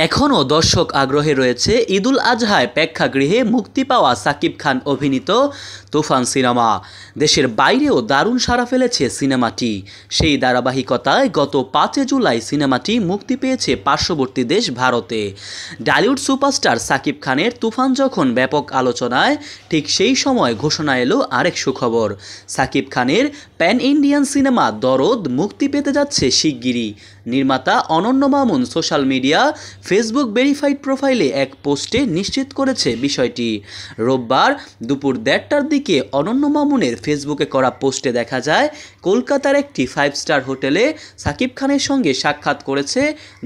এখনও দর্শক আগ্রহে রয়েছে ঈদুল আজহায় প্রেক্ষাগৃহে মুক্তি পাওয়া সাকিব খান অভিনীত তুফান সিনেমা। দেশের বাইরেও দারুণ সাড়া ফেলেছে সিনেমাটি। সেই ধারাবাহিকতায় গত 5 জুলাই সিনেমাটি মুক্তি পেয়েছে পার্শ্ববর্তী দেশ ভারতে। ঢালিউড সুপারস্টার সাকিব খানের তুফান যখন ব্যাপক আলোচনায়, ঠিক সেই সময় ঘোষণা এলো আরেক সুখবর। সাকিব খানের প্যান ইন্ডিয়ান সিনেমা দরদ মুক্তি পেতে যাচ্ছে শিগগিরই। নির্মাতা অনন্য Mamun social media Facebook verified প্রোফাইলে এক পোস্টে নিশ্চিত করেছে বিষয়টি। রোববার দুপুর 1:30টার দিকে অনন্য মামুনের ফেসবুকে করা পোস্টে দেখা যায়, কলকাতার একটি 5 স্টার হোটেলে সাকিব খানের সঙ্গে সাক্ষাৎ করেছে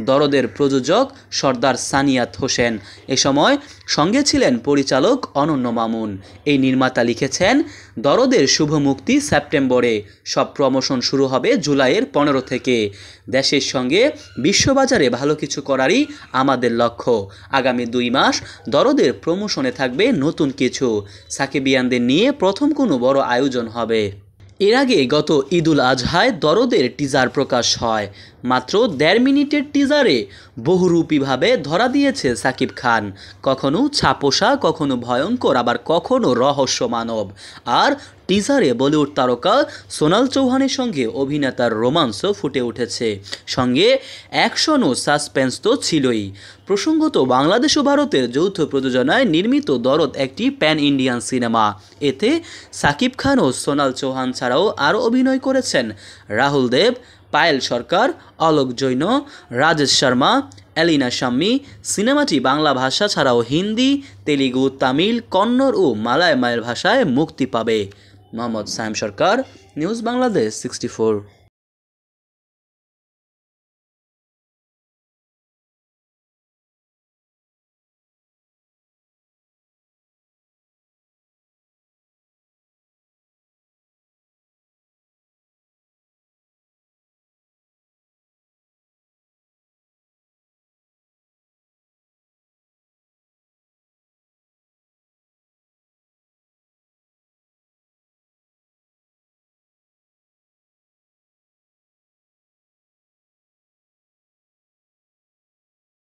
দরদের প্রযোজক সর্দার সানিয়াত হোসেন। এ সময় সঙ্গে ছিলেন পরিচালক অনন্য মামুন। এই নির্মাতা লিখেছেন, দরদের শুভ মুক্তি সেপ্টেম্বরে, সব প্রমোশন শুরু হবে জুলাইয়ের 15 থেকে। দেশের সঙ্গে বিশ্ববাজারে ভালো কিছু করারই আমাদের লক্ষ্য। আগামী 2 মাস দরদের প্রমোশনে থাকবে নতুন কিছু। সাকিবিয়ানদের নিয়ে প্রথম কোনো বড় আয়োজন হবে। এর আগে গত ঈদুল আজহায় দরদের টিজার প্রকাশ হয়। মাত্র 1.5 মিনিটের টিজারে বহুরূপীভাবে ধরা দিয়েছে সাকিব খান। কখনো ছাপোষা, কখনো ভয়ঙ্কর, আবার কখনো রহস্য মানব। আর টিজারে বলিউড তারকা সোনাল চৌহানের সঙ্গে অভিনেতার রোমান্সও ফুটে উঠেছে। সঙ্গে অ্যাকশন ও সাসপেন্স তো ছিলই। প্রসঙ্গত, বাংলাদেশ ও ভারতের যৌথ প্রযোজনায় নির্মিত দরদ একটি প্যান ইন্ডিয়ান সিনেমা। এতে সাকিব খান ও সোনাল চৌহান ছাড়াও আরও অভিনয় করেছেন রাহুল দেব, পায়েল সরকার, অলোক জৈন, রাজেশ শর্মা, এলিনা শাম্মী। সিনেমাটি বাংলা ভাষা ছাড়াও হিন্দি, তেলুগু, তামিল, কন্নড় ও মালায়ামাল ভাষায় মুক্তি পাবে। মোহাম্মদ সায়েম সরকার, নিউজ বাংলাদেশ 64।